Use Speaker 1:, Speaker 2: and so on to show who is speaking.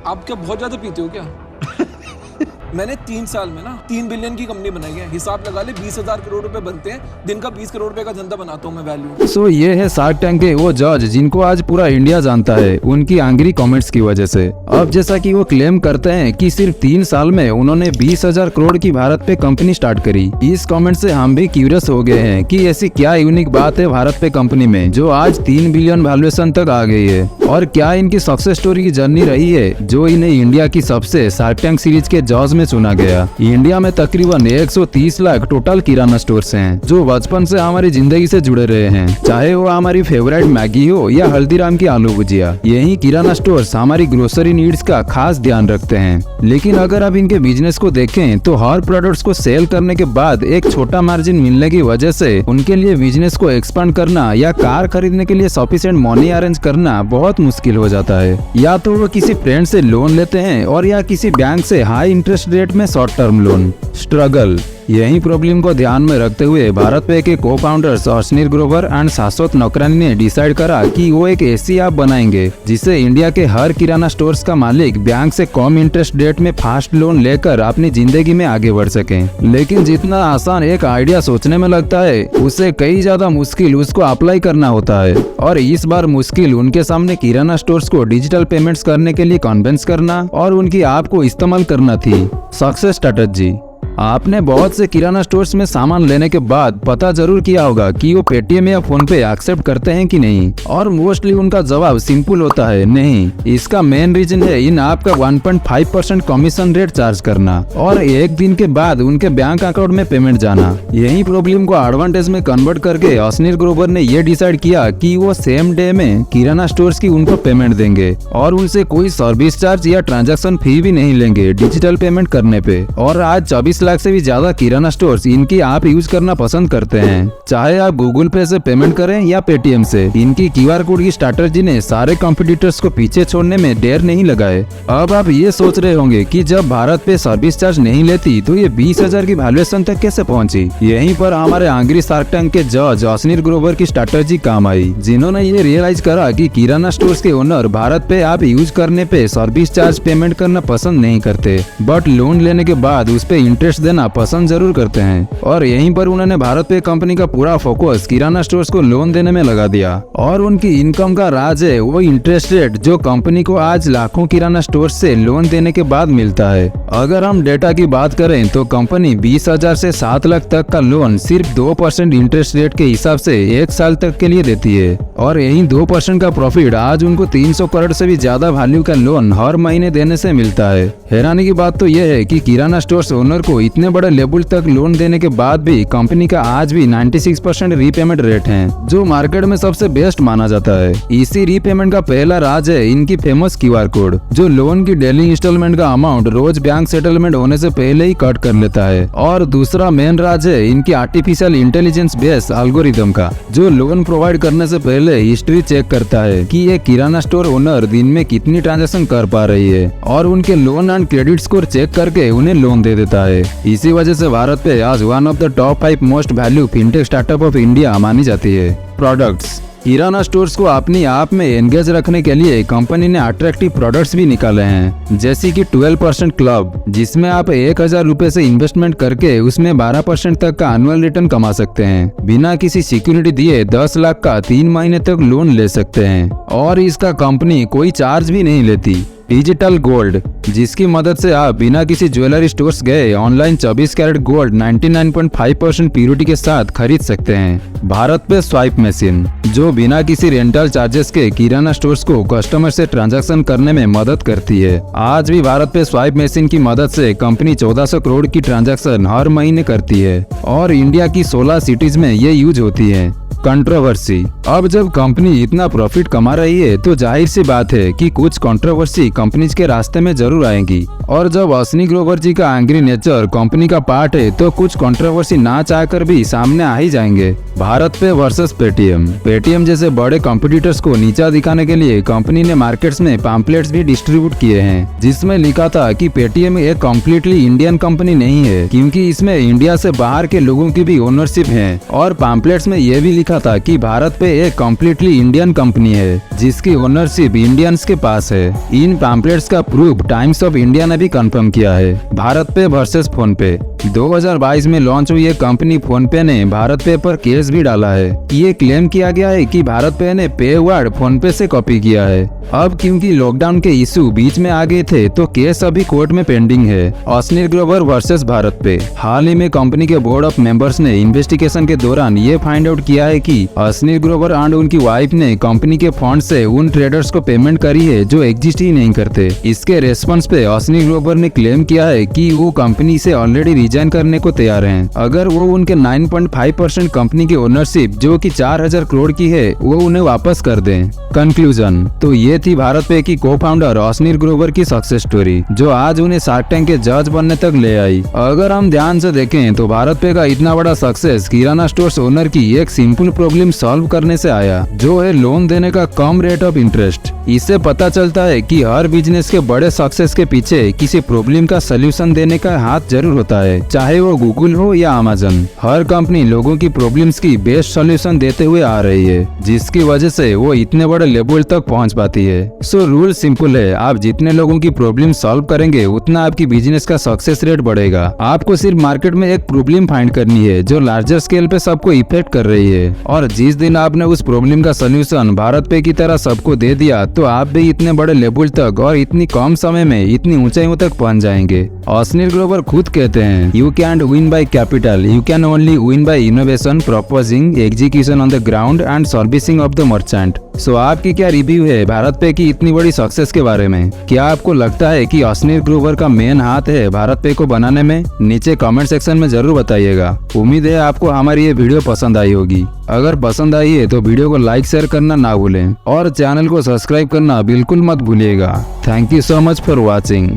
Speaker 1: आप क्या बहुत ज्यादा पीते हो क्या? मैंने 3 साल में ना 3 बिलियन की कंपनी बनाई है। हिसाब लगा ले 20,000 करोड़ रुपए बनते हैं, दिन का 20 करोड़ रुपए का धंधा बनाता हूँ मैं वैल्यू।
Speaker 2: सो ये है शार्क टैंक के वो जज जिनको आज पूरा इंडिया जानता है उनकी एंग्री कमेंट्स की वजह से। अब जैसा कि वो क्लेम करते हैं कि सिर्फ 3 साल में उन्होंने 20,000 करोड़ की भारत पे कंपनी स्टार्ट करी। इस कमेंट से हम भी क्यूरियस हो गए हैं कि ऐसी क्या यूनिक बात है भारत पे कंपनी में जो आज 3 बिलियन वैल्यूएशन तक आ गई है, और क्या इनकी सक्सेस स्टोरी की जर्नी रही है जो इन्हें इंडिया की सबसे शार्क टैंक सीरीज के जज में चुना गया। इंडिया में तकरीबन 130 लाख टोटल किराना स्टोर्स हैं जो बचपन से हमारी जिंदगी से जुड़े रहे हैं, चाहे वो हमारी फेवरेट मैगी हो या हल्दीराम की आलू भुजिया। यही किराना स्टोर्स हमारी ग्रोसरी नीड्स का खास ध्यान रखते हैं। लेकिन अगर आप इनके बिजनेस को देखें तो हर प्रोडक्ट्स को सेल करने के बाद एक छोटा मार्जिन मिलने की वजह से उनके लिए बिजनेस को एक्सपांड करना या कार खरीदने के लिए सफिशिएंट मनी अरेंज करना बहुत मुश्किल हो जाता है। या तो वो किसी फ्रेंड से लोन लेते हैं और या किसी बैंक से हाई इंटरेस्ट रेट में शॉर्ट टर्म लोन। स्ट्रगल। यही प्रॉब्लम को ध्यान में रखते हुए भारत पे के को फाउंडर्स अश्नीर ग्रोवर एंड शाश्वत नौकरानी ने डिसाइड करा कि वो एक ऐसी ऐप बनाएंगे जिससे इंडिया के हर किराना स्टोर्स का मालिक बैंक से कम इंटरेस्ट रेट में फास्ट लोन लेकर अपनी जिंदगी में आगे बढ़ सके। लेकिन जितना आसान एक आइडिया सोचने में लगता है उससे कई ज्यादा मुश्किल उसको अप्लाई करना होता है, और इस बार मुश्किल उनके सामने किराना स्टोर्स को डिजिटल पेमेंट्स करने के लिए कन्विंस करना और उनकी ऐप को इस्तेमाल करना थी। Success strategy. आपने बहुत से किराना स्टोर्स में सामान लेने के बाद पता जरूर किया होगा कि वो पेटीएम या फोन पे एक्सेप्ट करते हैं कि नहीं, और मोस्टली उनका जवाब सिंपल होता है नहीं। इसका मेन रीजन है इन ऐप का 1.5% कमीशन रेट चार्ज करना और एक दिन के बाद उनके बैंक अकाउंट में पेमेंट जाना। यही प्रॉब्लम को एडवांटेज में कन्वर्ट करके अश्नीर ग्रोवर ने ये डिसाइड किया कि वो सेम डे में किराना स्टोर्स की उनको पेमेंट देंगे और उनसे कोई सर्विस चार्ज या ट्रांजैक्शन फी भी नहीं लेंगे डिजिटल पेमेंट करने पे। और आज 24 लाख से भी ज्यादा किराना स्टोर्स इनकी ऐप यूज करना पसंद करते हैं, चाहे आप गूगल पे से पेमेंट करें या पेटीएम से। इनकी क्यूआर कोड की स्ट्रैटेजी ने सारे कॉम्पिटिटर्स को पीछे छोड़ने में देर नहीं लगाए। अब आप ये सोच रहे होंगे कि जब भारत पे सर्विस चार्ज नहीं लेती तो ये 20,000 की वैल्यूएशन तक कैसे पहुंची। यहीं पर हमारे एंग्री शार्क टैंक के जज अश्नीर ग्रोवर की स्ट्रैटेजी काम आई, जिन्होंने ये रियलाइज करा कि किराना स्टोर्स के ओनर भारत पे ऐप यूज करने पे सर्विस चार्ज पेमेंट करना पसंद नहीं करते, बट लोन लेने के बाद उस पे इंटरेस्ट देना पसंद जरूर करते हैं। और यहीं पर उन्होंने भारत पे कंपनी का पूरा फोकस किराना स्टोर्स को लोन देने में लगा दिया, और उनकी इनकम का राज है वो इंटरेस्ट रेट जो कंपनी को आज लाखों किराना स्टोर से लोन देने के बाद मिलता है। अगर हम डेटा की बात करें तो कंपनी 20,000 से 7 लाख तक का लोन सिर्फ 2% इंटरेस्ट रेट के हिसाब से 1 साल तक के लिए देती है, और यही 2% का प्रॉफिट आज उनको 300 करोड़ से भी ज्यादा वैल्यू का लोन हर महीने देने से मिलता है। हैरानी की बात तो यह है कि किराना स्टोर्स ओनर को इतने बड़े लेवल तक लोन देने के बाद भी कंपनी का आज भी 96% रीपेमेंट रेट है, जो मार्केट में सबसे बेस्ट माना जाता है। इसी रीपेमेंट का पहला राज है इनकी फेमस क्यूआर कोड, जो लोन की डेली इंस्टॉलमेंट का अमाउंट रोज बैंक सेटलमेंट होने से पहले ही कट कर लेता है। और दूसरा मेन राज है इनकी आर्टिफिशियल इंटेलिजेंस बेस्ड एल्गोरिथम का, जो लोन प्रोवाइड करने से पहले हिस्ट्री चेक करता है कि ये किराना स्टोर ओनर दिन में कितनी ट्रांजेक्शन कर पा रही है, और उनके loan and credit score check करके उन्हें लोन दे देता है। इसी वजह से भारत पे आज one of the top 5 most value fintech startup of India मानी जाती है। प्रोडक्ट्स। किराना स्टोर्स को अपनी ऐप में एंगेज रखने के लिए कंपनी ने अट्रैक्टिव प्रोडक्ट्स भी निकाले हैं, जैसे कि 12% क्लब, जिसमें आप 1,000 रुपए से इन्वेस्टमेंट करके उसमें 12% तक का एनुअल रिटर्न कमा सकते हैं। बिना किसी सिक्योरिटी दिए 10 लाख का 3 महीने तक लोन ले सकते हैं, और इसका कंपनी कोई चार्ज भी नहीं लेती। डिजिटल गोल्ड, जिसकी मदद से आप बिना किसी ज्वेलरी स्टोर्स गए ऑनलाइन 24 कैरेट गोल्ड 99.5% प्योरिटी के साथ खरीद सकते हैं। भारत पे स्वाइप मशीन, जो बिना किसी रेंटल चार्जेस के किराना स्टोर्स को कस्टमर से ट्रांजैक्शन करने में मदद करती है। आज भी भारत पे स्वाइप मशीन की मदद से कंपनी 1400 करोड़ की ट्रांजैक्शन हर महीने करती है, और इंडिया की 16 सिटीज में ये यूज होती है। कंट्रोवर्सी। अब जब कंपनी इतना प्रॉफिट कमा रही है तो जाहिर सी बात है कि कुछ कंट्रोवर्सी कंपनीज के रास्ते में जरूर आएंगी, और जब अश्नीर ग्रोवर जी का एंग्री नेचर कंपनी का पार्ट है तो कुछ कंट्रोवर्सी ना चाहकर भी सामने आ ही जाएंगे। भारत पे वर्सेस पेटीएम। पेटीएम जैसे बड़े कॉम्पिटिटर्स को नीचा दिखाने के लिए कंपनी ने मार्केट्स में पैम्पलेट्स भी डिस्ट्रीब्यूट किए हैं, जिसमें लिखा था कि पेटीएम एक कम्प्लीटली इंडियन कंपनी नहीं है, क्योंकि इसमें इंडिया से बाहर के लोगों की भी ओनरशिप है। और पैम्पलेट्स में यह भी लिखा देखा था कि भारत पे एक कम्प्लीटली इंडियन कंपनी है जिसकी ओनरशिप इंडियंस के पास है। इन पैम्पलेट्स का प्रूफ टाइम्स ऑफ इंडिया ने भी कंफर्म किया है। भारत पे वर्सेस फोन पे 2022 में लॉन्च हुई ये कंपनी फोन पे ने भारत पे पर केस भी डाला है। ये क्लेम किया गया है कि भारत पे ने पे वर्ड फोन पे से कॉपी किया है। अब क्योंकि लॉकडाउन के इशू बीच में आ गए थे तो केस अभी कोर्ट में पेंडिंग है। अश्नील ग्रोवर वर्सेस भारत पे। हाल ही में कंपनी के बोर्ड ऑफ मेंबर्स ने इन्वेस्टिगेशन के दौरान ये फाइंड आउट किया है कि अश्नील ग्रोवर एंड उनकी वाइफ ने कंपनी के फंड से उन ट्रेडर्स को पेमेंट करी है जो एग्जिस्ट ही नहीं करते। इसके रेस्पॉन्स पे अश्नील ग्रोवर ने क्लेम किया है कि वो कंपनी से ऑलरेडी रिजाइन करने को तैयार हैं अगर वो उनके 9.5% कंपनी की ओनरशिप जो कि 4000 करोड़ की है वो उन्हें वापस कर दें। कंक्लूजन तो ये थी भारत पे की को फाउंडर अश्नील ग्रोवर की सक्सेस स्टोरी जो आज उन्हें शार्क टैंक के जज बनने तक ले आई। अगर हम ध्यान से देखें तो भारत पे का इतना बड़ा सक्सेस किराना स्टोर्स ओनर की एक सिंपल प्रॉब्लम सॉल्व करने से आया जो है लोन देने का कम रेट ऑफ इंटरेस्ट। इससे पता चलता है कि हर बिजनेस के बड़े सक्सेस के पीछे किसी प्रॉब्लम का सलूशन देने का हाथ जरूर होता है, चाहे वो गूगल हो या अमेज़न। हर कंपनी लोगों की प्रॉब्लम्स की बेस्ट सॉल्यूशन देते हुए आ रही है जिसकी वजह से वो इतने बड़े लेवल तक पहुंच पाती है। सो रूल सिंपल है, आप जितने लोगों की प्रॉब्लम सॉल्व करेंगे उतना आपकी बिजनेस का सक्सेस रेट बढ़ेगा। आपको सिर्फ मार्केट में एक प्रॉब्लम फाइंड करनी है जो लार्जर स्केल पे सबको इफेक्ट कर रही है और जिस दिन आपने उस प्रॉब्लम का सलूशन भारत पे की तरह सबको दे दिया तो आप भी इतने बड़े लेवल तक और इतनी कम समय में इतनी ऊंचाइयों तक पहुंच जाएंगे। अश्नील ग्रोवर खुद कहते हैं you can win by capital, you can only win by innovation, proposing, execution on the ground and servicing of the merchant. So आपकी क्या रिव्यू है भारत पे की इतनी बड़ी सक्सेस के बारे में? क्या आपको लगता है कि अश्नील ग्रोवर का मेन हाथ है भारत पे को बनाने में? नीचे कमेंट सेक्शन में जरूर बताइएगा। उम्मीद है आपको हमारी ये वीडियो पसंद आई होगी। अगर पसंद आई है तो वीडियो को लाइक शेयर करना ना भूलें और चैनल को सब्सक्राइब करना बिल्कुल मत भूलिएगा। Thank you so much for watching.